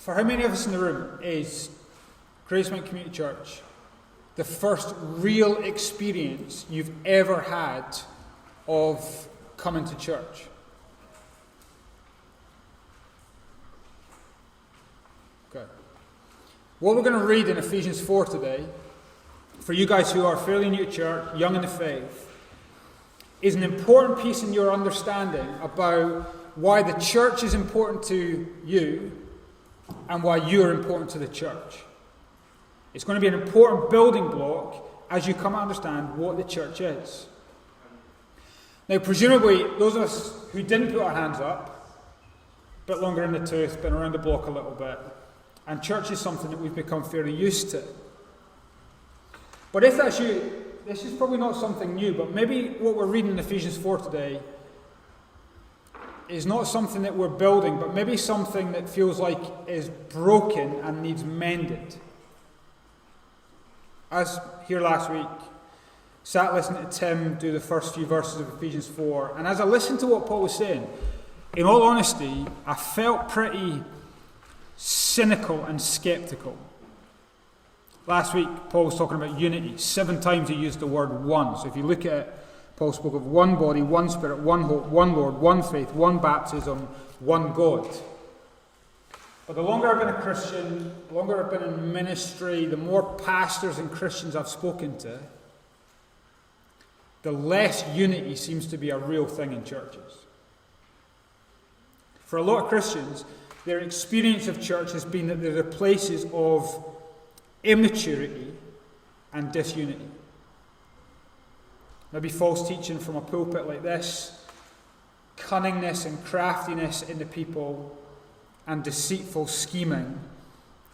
For how many of us in the room is Gracemount Community Church the first real experience you've ever had of coming to church? Okay. What we're going to read in Ephesians 4 today, for you guys who are fairly new to church, young in the faith, is an important piece in your understanding about why the church is important to you and why you are important to the church. It's going to be an important building block as you come to understand what the church is. Now, presumably, those of us who didn't put our hands up, a bit longer in the tooth, been around the block a little bit, and church is something that we've become fairly used to. But if that's you, this is probably not something new, but maybe what we're reading in Ephesians 4 today is not something that we're building, but maybe something that feels like is broken and needs mended. As here last week, sat listening to Tim do the first few verses of Ephesians 4, and as I listened to what Paul was saying, in all honesty, I felt pretty cynical and sceptical. Last week, Paul was talking about unity. 7 times he used the word one. So if you look at it, Paul spoke of one body, one spirit, one hope, one Lord, one faith, one baptism, one God. But the longer I've been a Christian, the longer I've been in ministry, the more pastors and Christians I've spoken to, the less unity seems to be a real thing in churches. For a lot of Christians, their experience of church has been that there are places of immaturity and disunity. Maybe false teaching from a pulpit like this, cunningness and craftiness in the people, and deceitful scheming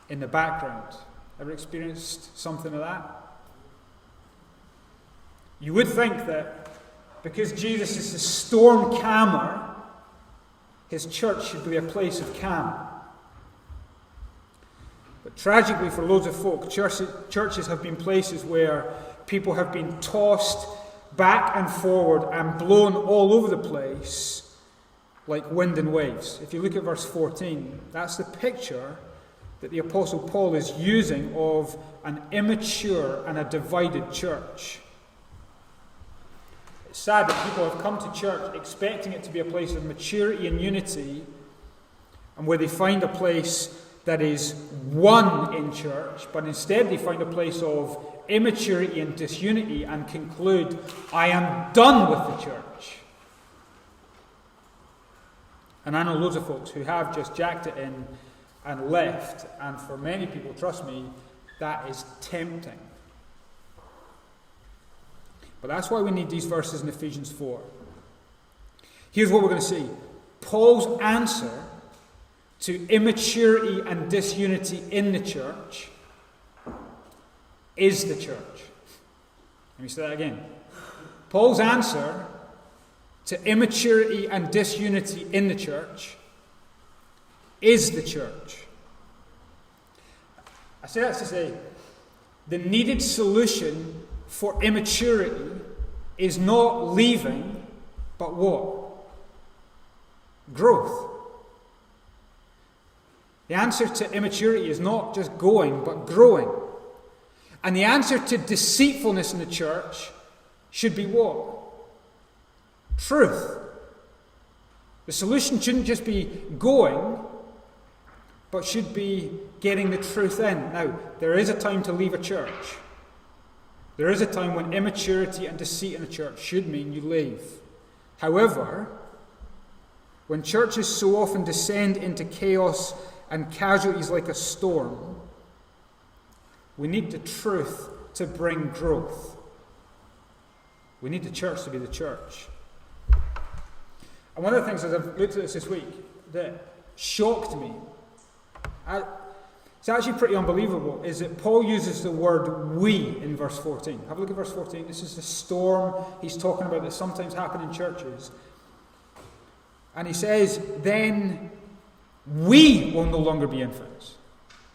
in the background. Ever experienced something of that? You would think that because Jesus is the storm calmer, his church should be a place of calm. But tragically for loads of folk, churches have been places where people have been tossed back and forward and blown all over the place like wind and waves. If you look at verse 14, that's the picture that the Apostle Paul is using of an immature and a divided church. It's sad that people have come to church expecting it to be a place of maturity and unity, and where they find a place that is one in church, but instead they find a place of immaturity and disunity and conclude, I am done with the church. And I know loads of folks who have just jacked it in and left, and for many people, trust me, that is tempting. But that's why we need these verses in Ephesians 4. Here's what we're going to see. Paul's answer to immaturity and disunity in the church is the church. Let me say that again. Paul's answer to immaturity and disunity in the church is the church. I say that to say the needed solution for immaturity is not leaving, but what? Growth. The answer to immaturity is not just going, but growing. And the answer to deceitfulness in the church should be what? Truth. The solution shouldn't just be going, but should be getting the truth in. Now, there is a time to leave a church. There is a time when immaturity and deceit in a church should mean you leave. However, when churches so often descend into chaos and casualties like a storm, we need the truth to bring growth. We need the church to be the church. And one of the things as I've looked at this week that shocked me, it's actually pretty unbelievable, is that Paul uses the word we in verse 14. Have a look at verse 14. This is the storm he's talking about that sometimes happen in churches. And he says, then we will no longer be infants.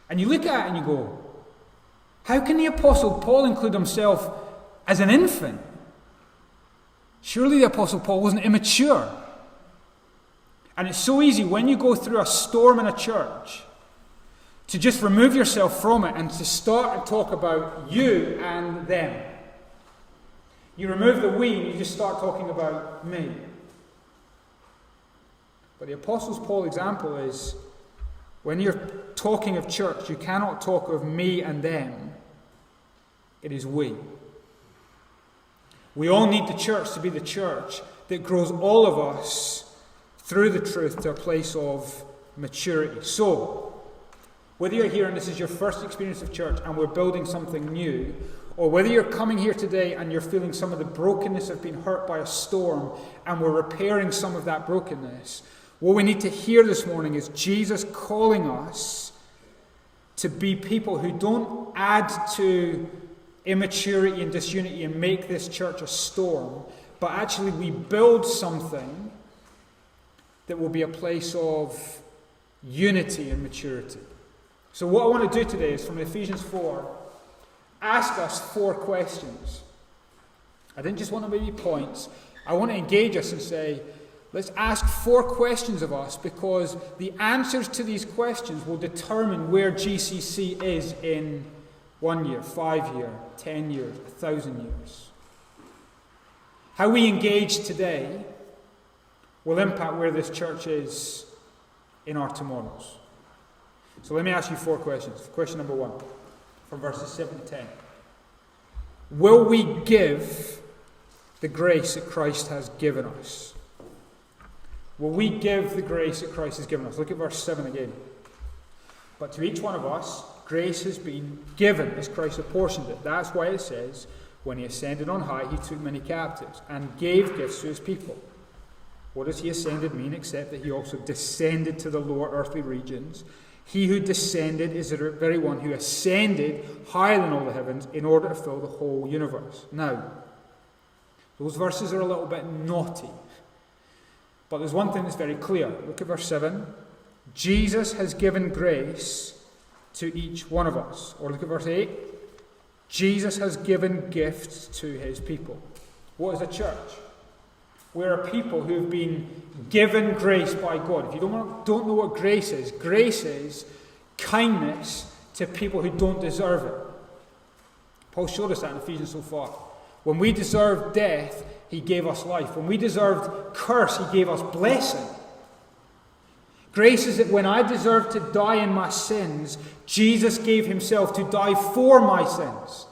And you look at it and you go, how can the Apostle Paul include himself as an infant? Surely the Apostle Paul wasn't immature. And it's so easy when you go through a storm in a church to just remove yourself from it and to start and talk about you and them. You remove the we and you just start talking about me. But the Apostle Paul's example is, when you're talking of church, you cannot talk of me and them. It is we. We all need the church to be the church that grows all of us through the truth to a place of maturity. So, whether you're here and this is your first experience of church and we're building something new, or whether you're coming here today and you're feeling some of the brokenness of being hurt by a storm and we're repairing some of that brokenness, what we need to hear this morning is Jesus calling us to be people who don't add to immaturity and disunity and make this church a storm, but actually we build something that will be a place of unity and maturity. So what I want to do today is, from Ephesians 4, ask us 4 questions. I didn't just want to maybe points. I want to engage us and say, let's ask 4 questions of us, because the answers to these questions will determine where GCC is in 1 year, 5 years, 10 years, 1,000 years. How we engage today will impact where this church is in our tomorrows. So let me ask you 4 questions. Question number 1, from verses 7 to 10. Will we give the grace that Christ has given us? Will we give the grace that Christ has given us? Look at verse 7 again. But to each one of us, grace has been given as Christ apportioned it. That's why it says, when he ascended on high, he took many captives and gave gifts to his people. What does he ascended mean, except that he also descended to the lower earthly regions? He who descended is the very one who ascended higher than all the heavens in order to fill the whole universe. Now, those verses are a little bit naughty. But there's one thing that's very clear. Look at verse 7. Jesus has given grace to each one of us. Or look at verse 8. Jesus has given gifts to his people. What is a church? We're a people who have been given grace by God. If you don't know what grace is kindness to people who don't deserve it. Paul showed us that in Ephesians so far. When we deserved death, he gave us life. When we deserved curse, he gave us blessing. Grace is that when I deserved to die in my sins, Jesus gave himself to die for my sins.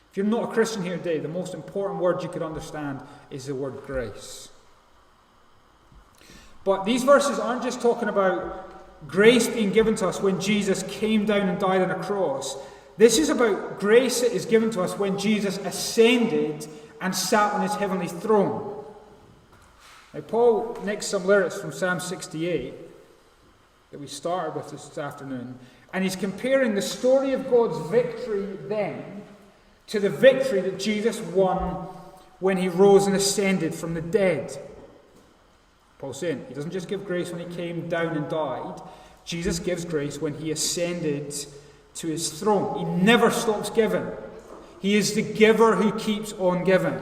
If you're not a Christian here today, the most important word you could understand is the word grace. But these verses aren't just talking about grace being given to us when Jesus came down and died on a cross. This is about grace that is given to us when Jesus ascended and sat on his heavenly throne. Now, Paul nicks some lyrics from Psalm 68 that we started with this afternoon, and he's comparing the story of God's victory then to the victory that Jesus won when he rose and ascended from the dead. Paul's saying he doesn't just give grace when he came down and died. Jesus gives grace when he ascended to his throne. He never stops giving. He is the giver who keeps on giving.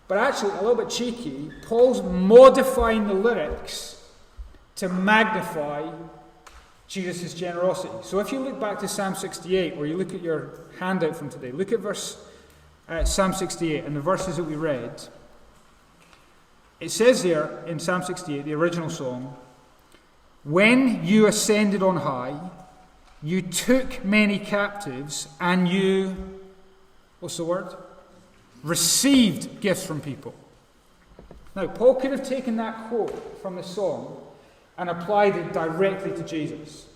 But actually, a little bit cheeky, Paul's modifying the lyrics to magnify Jesus' generosity. So if you look back to Psalm 68, or you look at your handout from today, look at Psalm 68 and the verses that we read. It says there in Psalm 68, the original song, when you ascended on high, you took many captives and you, what's the word? Received gifts from people. Now, Paul could have taken that quote from the song and applied it directly to Jesus.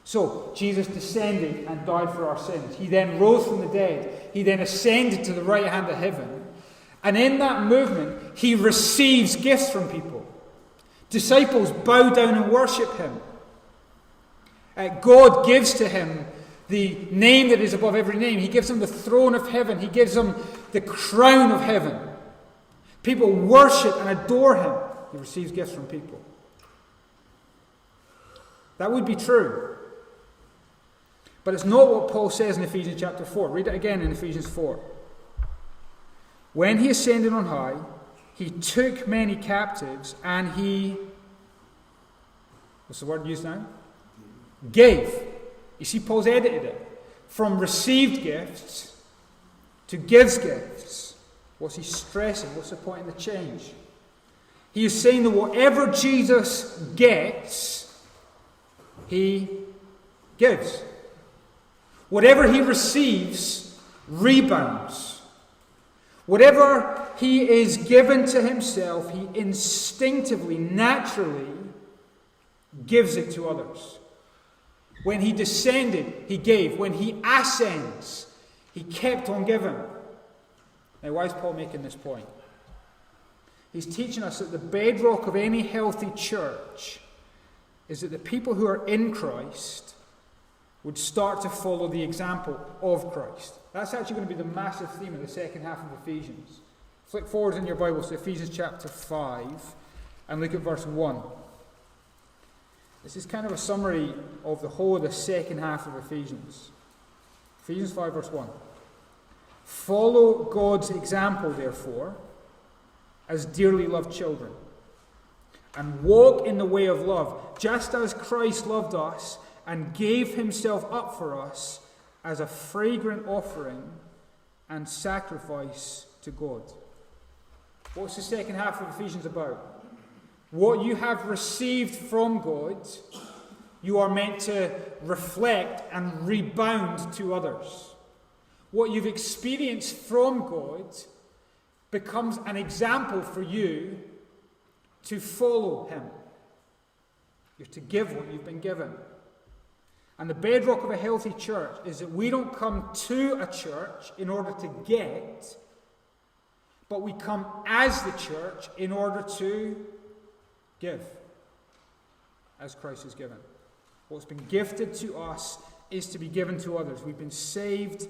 So, Jesus descended and died for our sins. He then rose from the dead. He then ascended to the right hand of heaven. And in that movement, he receives gifts from people. Disciples bow down and worship him. God gives to him the name that is above every name. He gives him the throne of heaven. He gives him the crown of heaven. People worship and adore him. He receives gifts from people. That would be true. But it's not what Paul says in Ephesians chapter 4. Read it again in Ephesians 4. When he ascended on high, he took many captives and he What's the word used now? Gave. You see, Paul's edited it. From received gifts to gives gifts. What's he stressing? What's the point in the change? He is saying that whatever Jesus gets, he gives. Whatever he receives, rebounds. Whatever he is given to himself, he instinctively, naturally gives it to others. When he descended, he gave. When he ascends, he kept on giving. Now, why is Paul making this point? He's teaching us that the bedrock of any healthy church is that the people who are in Christ would start to follow the example of Christ. That's actually going to be the massive theme of the second half of Ephesians. Flick forward in your Bibles to Ephesians chapter 5 and look at verse 1. This is kind of a summary of the whole of the second half of Ephesians. Ephesians 5 verse 1. Follow God's example, therefore, as dearly loved children, and walk in the way of love, just as Christ loved us and gave himself up for us as a fragrant offering and sacrifice to God. What's the second half of Ephesians about? What you have received from God, you are meant to reflect and rebound to others. What you've experienced from God becomes an example for you to follow him. You're to give what you've been given. And the bedrock of a healthy church is that we don't come to a church in order to get, but we come as the church in order to give, as Christ has given. What's been gifted to us is to be given to others. We've been saved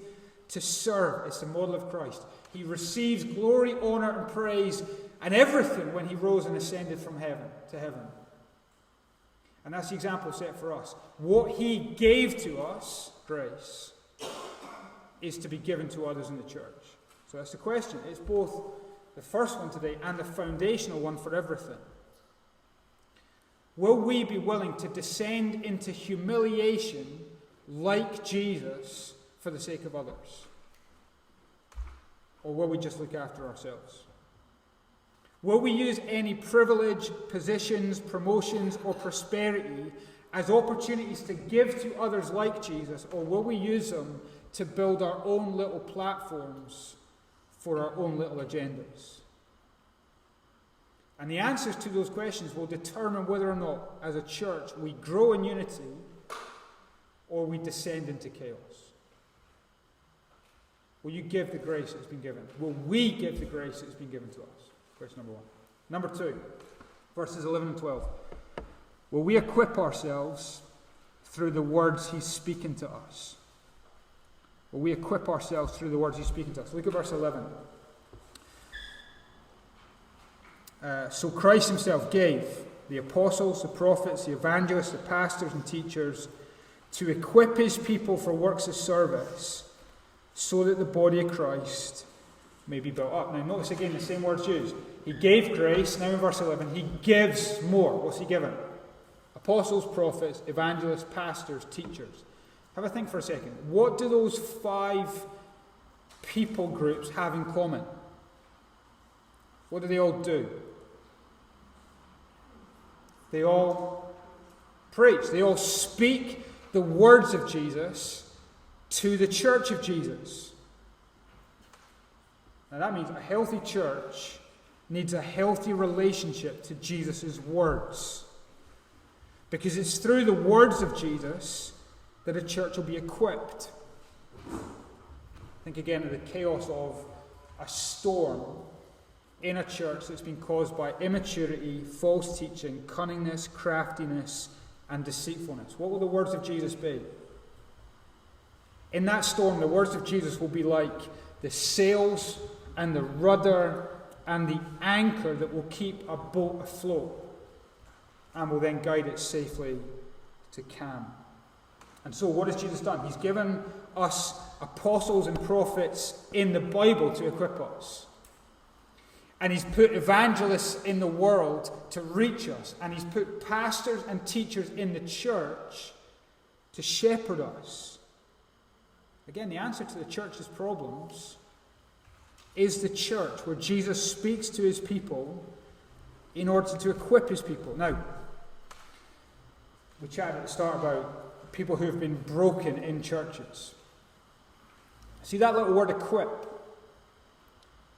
to serve. It's the model of Christ. He receives glory, honor, and praise and everything when he rose and ascended from heaven to heaven. And that's the example set for us. What he gave to us, grace, is to be given to others in the church. So that's the question. It's both the first one today and the foundational one for everything. Will we be willing to descend into humiliation like Jesus for the sake of others? Or will we just look after ourselves? Will we use any privilege, positions, promotions, or prosperity as opportunities to give to others like Jesus, or will we use them to build our own little platforms for our own little agendas? And the answers to those questions will determine whether or not, as a church, we grow in unity or we descend into chaos. Will you give the grace that's been given? Will we give the grace that's been given to us? Question number one. Number two, verses 11 and 12. Will we equip ourselves through the words he's speaking to us? Will we equip ourselves through the words he's speaking to us? Look at verse 11. So Christ himself gave the apostles, the prophets, the evangelists, the pastors and teachers to equip his people for works of service so that the body of Christ may be built up. Now notice again the same words used. He gave grace. Now in verse 11 he gives more. What's he given? Apostles, prophets, evangelists, pastors, teachers. Have a think for a second. What do those 5 people groups have in common? What do they all do? They all preach. They all speak the words of Jesus to the church of Jesus. Now that means a healthy church needs a healthy relationship to Jesus' words. Because it's through the words of Jesus that a church will be equipped. Think again of the chaos of a storm in a church that's been caused by immaturity, false teaching, cunningness, craftiness, and deceitfulness. What will the words of Jesus be? In that storm, the words of Jesus will be like the sails and the rudder and the anchor that will keep a boat afloat and will then guide it safely to calm. And so what has Jesus done? He's given us apostles and prophets in the Bible to equip us. And he's put evangelists in the world to reach us. And he's put pastors and teachers in the church to shepherd us. Again, the answer to the church's problems is the church, where Jesus speaks to his people in order to equip his people. Now, we chatted at the start about people who have been broken in churches. See that little word equip?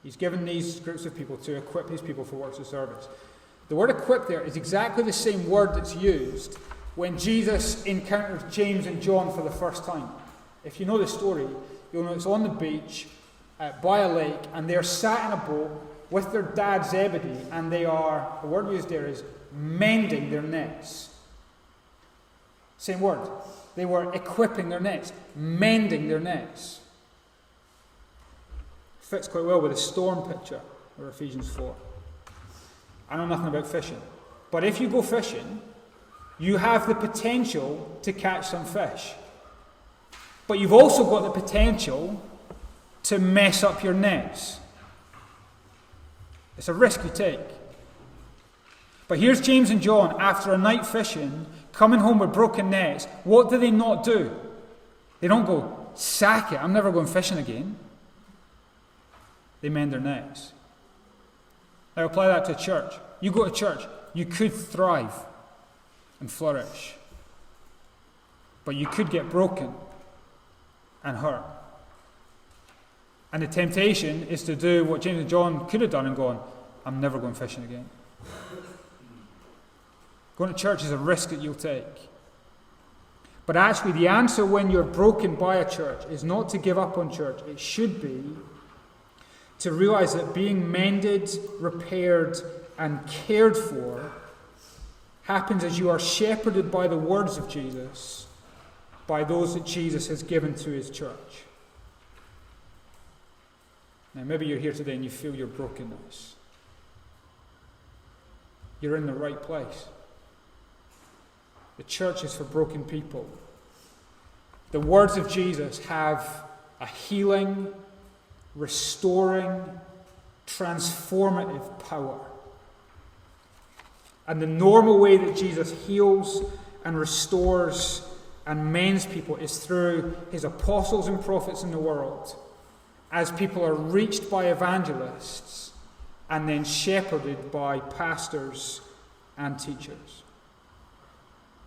He's given these groups of people to equip his people for works of service. The word equip there is exactly the same word that's used when Jesus encounters James and John for the first time. If you know the story, you'll know it's on the beach by a lake, and they're sat in a boat with their dad Zebedee, and they are, the word used there is mending their nets. Same word. They were equipping their nets, mending their nets. Fits quite well with the storm picture of Ephesians 4. I know nothing about fishing, but if you go fishing, you have the potential to catch some fish. But you've also got the potential to mess up your nets. It's a risk you take. But here's James and John, after a night fishing, coming home with broken nets. What do they not do? They don't go, sack it, I'm never going fishing again. They mend their nets. Now apply that to church. You go to church, you could thrive and flourish. But you could get broken and hurt. And the temptation is to do what James and John could have done and gone, I'm never going fishing again. Going to church is a risk that you'll take. But actually the answer when you're broken by a church is not to give up on church. It should be to realize that being mended, repaired, and cared for happens as you are shepherded by the words of Jesus, by those that Jesus has given to his church. Now, maybe you're here today and you feel your brokenness. You're in the right place. The church is for broken people. The words of Jesus have a healing, restoring, transformative power. And the normal way that Jesus heals and restores and mends people is through his apostles and prophets in the world, as people are reached by evangelists and then shepherded by pastors and teachers.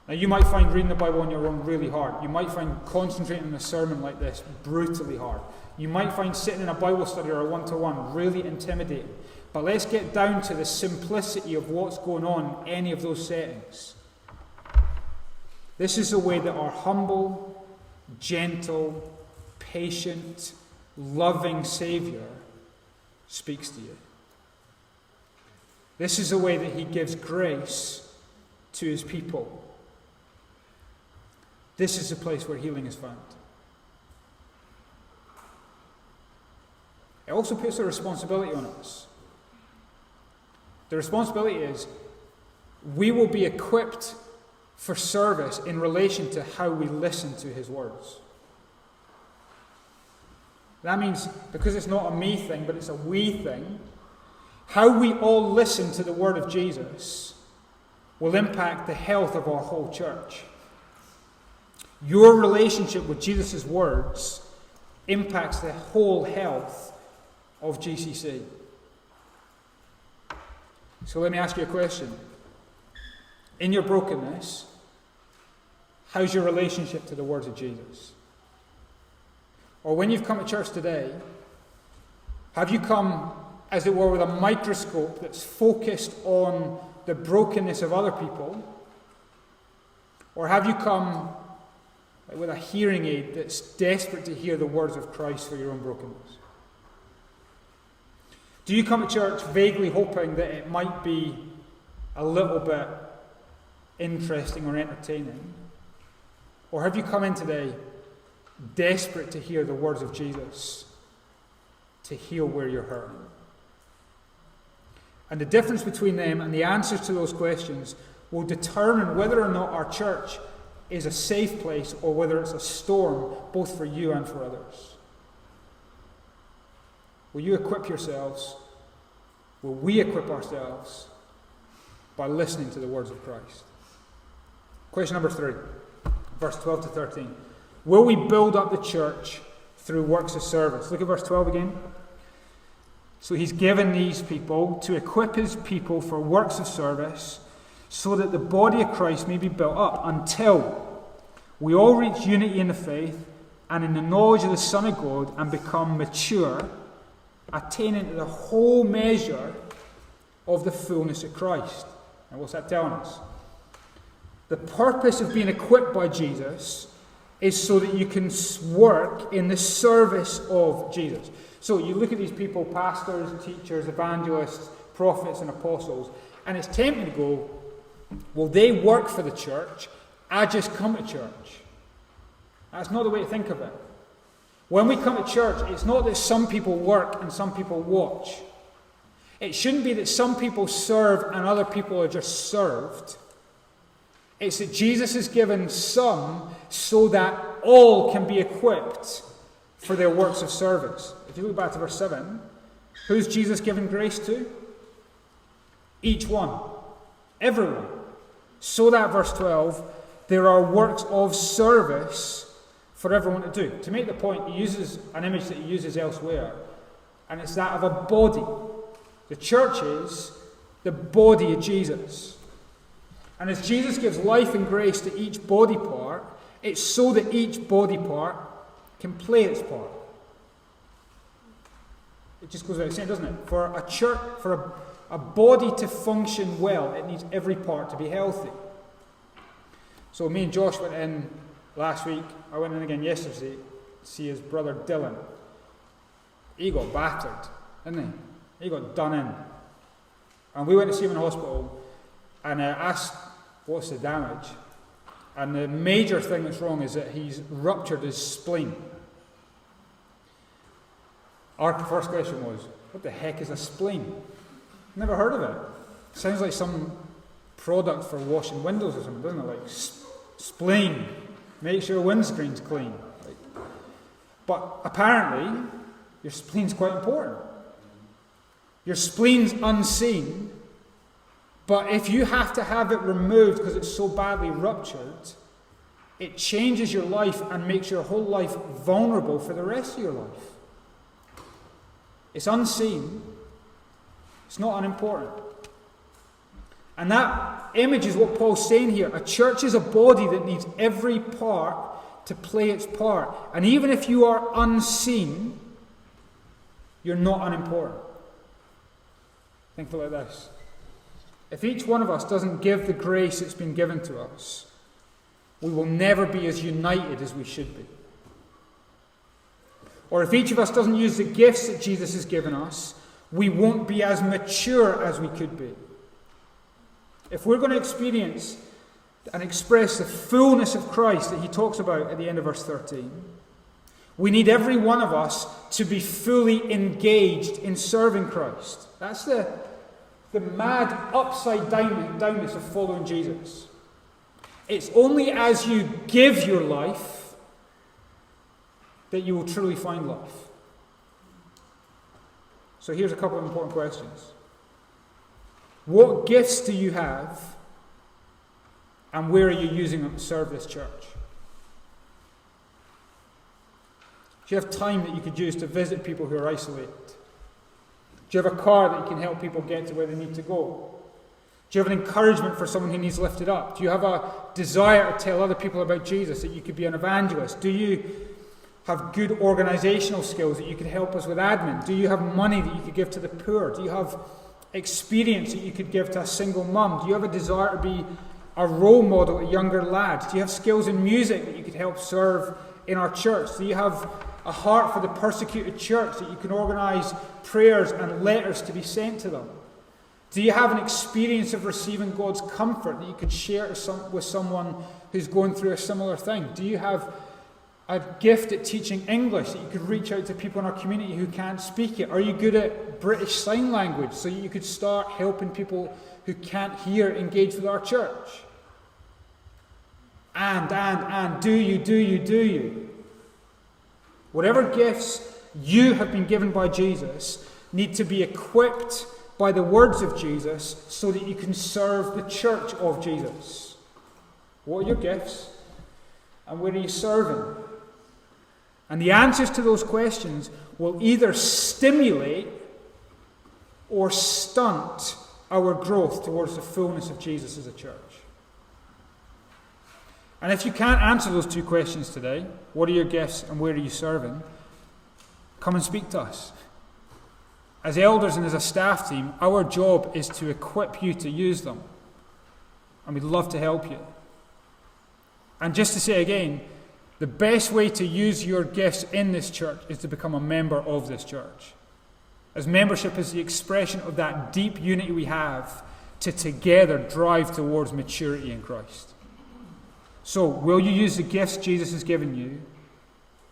Now, you might find reading the Bible on your own really hard. You might find concentrating on a sermon like this brutally hard. You might find sitting in a Bible study or a one-to-one really intimidating. But let's get down to the simplicity of what's going on in any of those settings. This is the way that our humble, gentle, patient, loving Saviour speaks to you. This is the way that he gives grace to his people. This is the place where healing is found. It also puts a responsibility on us. The responsibility is we will be equipped for service in relation to how we listen to his words. That means, because it's not a me thing, but it's a we thing, how we all listen to the word of Jesus will impact the health of our whole church. Your relationship with Jesus' words impacts the whole health of GCC. So let me ask you a question. In your brokenness, how's your relationship to the words of Jesus? Or when you've come to church today, have you come, as it were, with a microscope that's focused on the brokenness of other people? Or have you come with a hearing aid that's desperate to hear the words of Christ for your own brokenness? Do you come to church vaguely hoping that it might be a little bit interesting or entertaining? Or have you come in today desperate to hear the words of Jesus to heal where you're hurting? And the difference between them and the answers to those questions will determine whether or not our church is a safe place or whether it's a storm, both for you and for others. Will you equip yourselves Will we equip ourselves by listening to the words of Christ? Question number 3, verse 12 to 13. Will we build up the church through works of service? Look at verse 12 again. So he's given these people to equip his people for works of service, so that the body of Christ may be built up until we all reach unity in the faith and in the knowledge of the Son of God and become mature, attaining to the whole measure of the fullness of Christ. And what's that telling us? The purpose of being equipped by Jesus is so that you can work in the service of Jesus. So you look at these people, pastors, teachers, evangelists, prophets and apostles, and it's tempting to go, well, they work for the church, I just come to church. That's not the way to think of it. When we come to church, it's not that some people work and some people watch. It shouldn't be that some people serve and other people are just served. It's that Jesus has given some so that all can be equipped for their works of service. If you look back to verse 7, who's Jesus given grace to? Each one. Everyone. So that, verse 12, there are works of service for everyone to do. To make the point, he uses an image that he uses elsewhere, and it's that of a body. The church is the body of Jesus. And as Jesus gives life and grace to each body part, it's so that each body part can play its part. It just goes without saying, doesn't it? For a church, for a body to function well, it needs every part to be healthy. So me and Josh went in last week. I went in again yesterday to see his brother Dylan. He got battered, didn't he? He got done in. And we went to see him in hospital and asked, what's the damage? And the major thing that's wrong is that he's ruptured his spleen. Our first question was, what the heck is a spleen? Never heard of it. Sounds like some product for washing windows or something, doesn't it? Like spleen, make sure windscreen's clean. But apparently, your spleen's quite important. Your spleen's unseen, but if you have to have it removed because it's so badly ruptured, it changes your life and makes your whole life vulnerable for the rest of your life. It's unseen. It's not unimportant. And that image is what Paul's saying here. A church is a body that needs every part to play its part. And even if you are unseen, you're not unimportant. Think of it like this. If each one of us doesn't give the grace that's been given to us, we will never be as united as we should be. Or if each of us doesn't use the gifts that Jesus has given us, we won't be as mature as we could be. If we're going to experience and express the fullness of Christ that he talks about at the end of verse 13, we need every one of us to be fully engaged in serving Christ. That's the mad upside downness of following Jesus. It's only as you give your life that you will truly find life. So here's a couple of important questions. What gifts do you have, and where are you using them to serve this church? Do you have time that you could use to visit people who are isolated? Do you have a car that you can help people get to where they need to go? Do you have an encouragement for someone who needs lifted up? Do you have a desire to tell other people about Jesus, that you could be an evangelist? Do you have good organizational skills that you could help us with admin? Do you have money that you could give to the poor? Do you have experience that you could give to a single mum? Do you have a desire to be a role model to younger lads? Do you have skills in music that you could help serve in our church? Do you have a heart for the persecuted church that you can organise prayers and letters to be sent to them? Do you have an experience of receiving God's comfort that you could share with someone who's going through a similar thing? Do you have a gift at teaching English that you could reach out to people in our community who can't speak it? Are you good at British Sign Language so you could start helping people who can't hear engage with our church? And do you? Whatever gifts you have been given by Jesus need to be equipped by the words of Jesus so that you can serve the church of Jesus? What are your gifts? And where are you serving? And the answers to those questions will either stimulate or stunt our growth towards the fullness of Jesus as a church. And if you can't answer those two questions today, what are your gifts and where are you serving? Come and speak to us. As elders and as a staff team, our job is to equip you to use them. And we'd love to help you. And just to say again, the best way to use your gifts in this church is to become a member of this church. As membership is the expression of that deep unity we have to together drive towards maturity in Christ. So, will you use the gifts Jesus has given you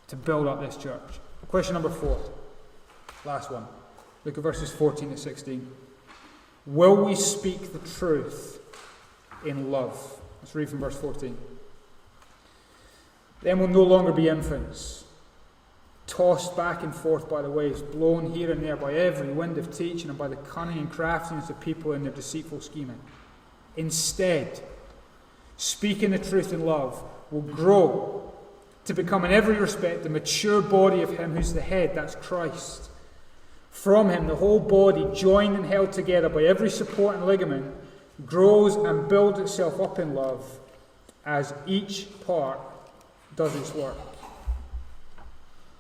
to build up this church? Question number 4. Last one. Look at verses 14 to 16. Will we speak the truth in love? Let's read from verse 14. Then we'll no longer be infants, tossed back and forth by the waves, blown here and there by every wind of teaching and by the cunning and craftiness of people in their deceitful scheming. Instead, speaking the truth in love will grow to become in every respect the mature body of Him who's the head, that's Christ. From Him, the whole body, joined and held together by every support and ligament, grows and builds itself up in love as each part does its work.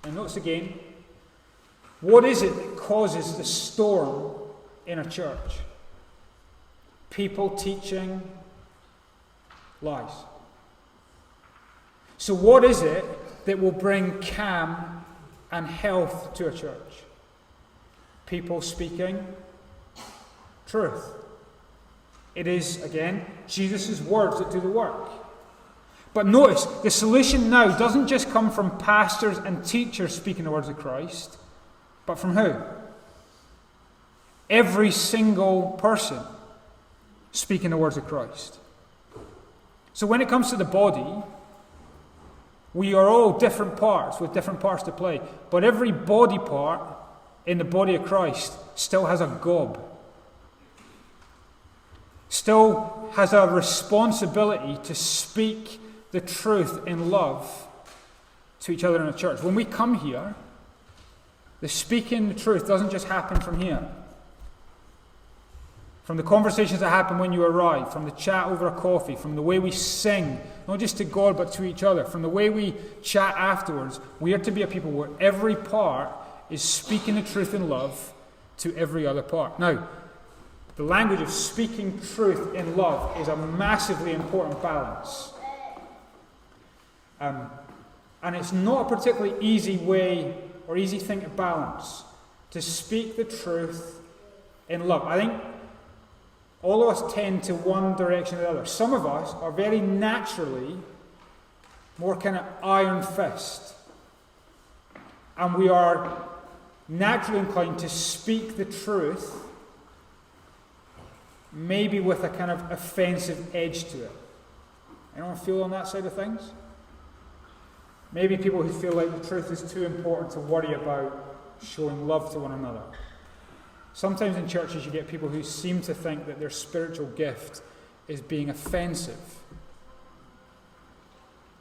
And notice again, what is it that causes the storm in a church? People teaching lies. So what is it that will bring calm and health to a church? People speaking truth. It is, again, Jesus' words that do the work. But notice, the solution now doesn't just come from pastors and teachers speaking the words of Christ, but from who? Every single person speaking the words of Christ. So when it comes to the body, we are all different parts with different parts to play. But every body part in the body of Christ still has a gob. Still has a responsibility to speak the truth in love to each other in a church. When we come here, the speaking the truth doesn't just happen from here. From the conversations that happen when you arrive, from the chat over a coffee, from the way we sing, not just to God but to each other, from the way we chat afterwards, we are to be a people where every part is speaking the truth in love to every other part. Now, the language of speaking truth in love is a massively important balance. And it's not a particularly easy way or easy thing to balance, to speak the truth in love. I think all of us tend to one direction or the other. Some of us are very naturally more kind of iron fist. And we are naturally inclined to speak the truth, maybe with a kind of offensive edge to it. Anyone feel on that side of things? Maybe people who feel like the truth is too important to worry about showing love to one another. Sometimes in churches you get people who seem to think that their spiritual gift is being offensive.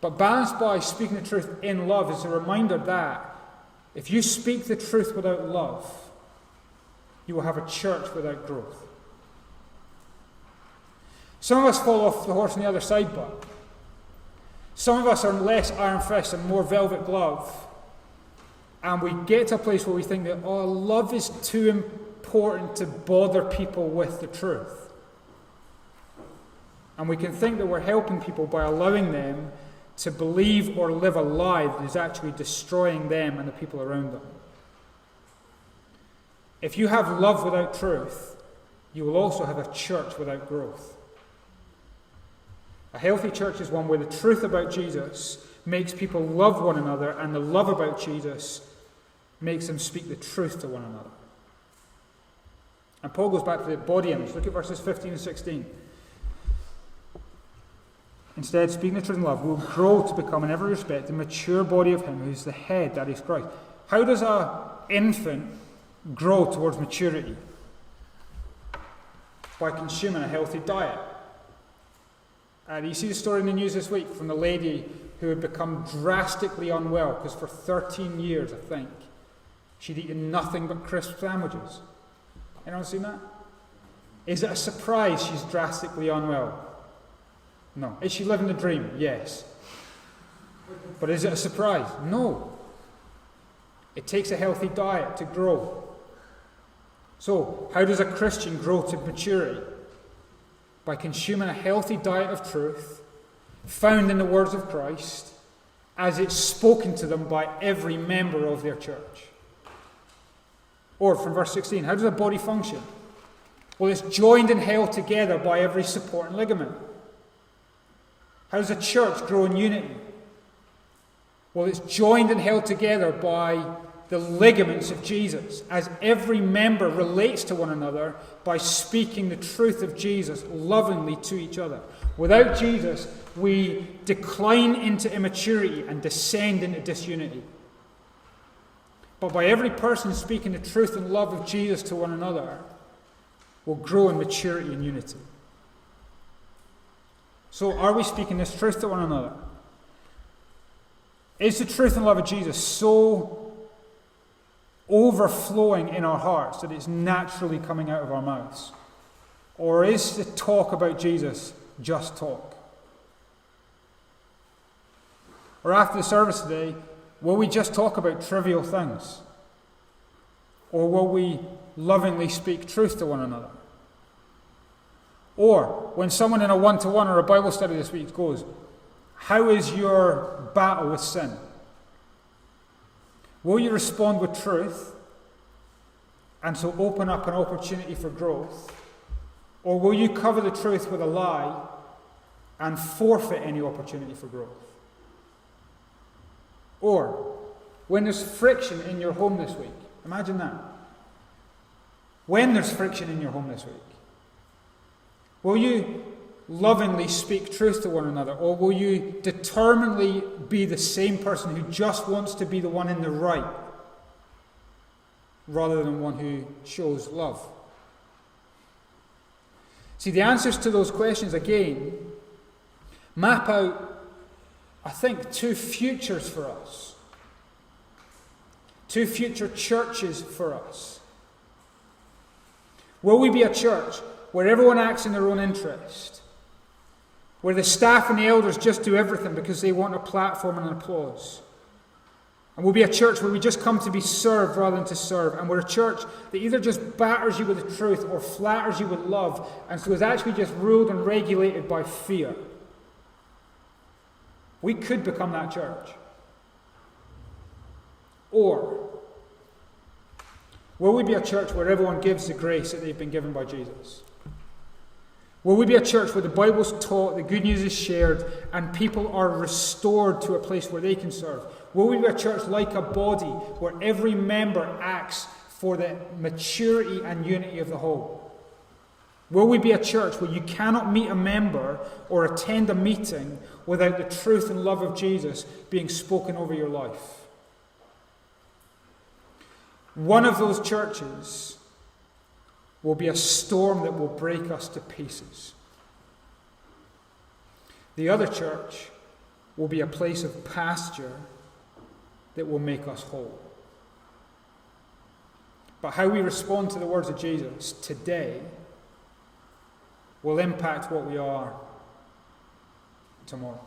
But balanced by speaking the truth in love is a reminder that if you speak the truth without love, you will have a church without growth. Some of us fall off the horse on the other side, but some of us are less iron fist and more velvet glove. And we get to a place where we think that, love is too important to bother people with the truth. And we can think that we're helping people by allowing them to believe or live a lie that is actually destroying them and the people around them. If you have love without truth, you will also have a church without growth. A healthy church is one where the truth about Jesus makes people love one another, and the love about Jesus makes them speak the truth to one another. And Paul goes back to the body image. Look at verses 15 and 16. Instead, speaking the truth in love will grow to become in every respect the mature body of Him who is the head, that is Christ. How does an infant grow towards maturity? By consuming a healthy diet. You see the story in the news this week from the lady who had become drastically unwell because for 13 years, I think, she'd eaten nothing but crisp sandwiches. Anyone seen that? Is it a surprise she's drastically unwell? No. Is she living the dream? Yes. But is it a surprise? No. It takes a healthy diet to grow. So, how does a Christian grow to maturity? By consuming a healthy diet of truth, found in the words of Christ, as it's spoken to them by every member of their church. Or, from verse 16, how does a body function? Well, it's joined and held together by every supporting ligament. How does a church grow in unity? Well, it's joined and held together by the ligaments of Jesus, as every member relates to one another by speaking the truth of Jesus lovingly to each other. Without Jesus, we decline into immaturity and descend into disunity. But by every person speaking the truth and love of Jesus to one another, we'll grow in maturity and unity. So, are we speaking this truth to one another? Is the truth and love of Jesus so overflowing in our hearts that it's naturally coming out of our mouths? Or is the talk about Jesus just talk? Or after the service today, will we just talk about trivial things? Or will we lovingly speak truth to one another? Or when someone in a one-to-one or a Bible study this week goes, how is your battle with sin? Will you respond with truth and so open up an opportunity for growth? Or will you cover the truth with a lie and forfeit any opportunity for growth? Or when there's friction in your home this week, imagine that. When there's friction in your home this week, will you lovingly speak truth to one another, or will you determinedly be the same person who just wants to be the one in the right rather than one who shows love? See, the answers to those questions, again, map out, I think, two futures for us. Two future churches for us. Will we be a church where everyone acts in their own interest? Where the staff and the elders just do everything because they want a platform and an applause? And we'll be a church where we just come to be served rather than to serve. And we're a church that either just batters you with the truth or flatters you with love, and so is actually just ruled and regulated by fear. We could become that church. Or will we be a church where everyone gives the grace that they've been given by Jesus? Will we be a church where the Bible's taught, the good news is shared, and people are restored to a place where they can serve? Will we be a church like a body where every member acts for the maturity and unity of the whole? Will we be a church where you cannot meet a member or attend a meeting without the truth and love of Jesus being spoken over your life? One of those churches will be a storm that will break us to pieces. The other church will be a place of pasture that will make us whole. But how we respond to the words of Jesus today will impact what we are tomorrow.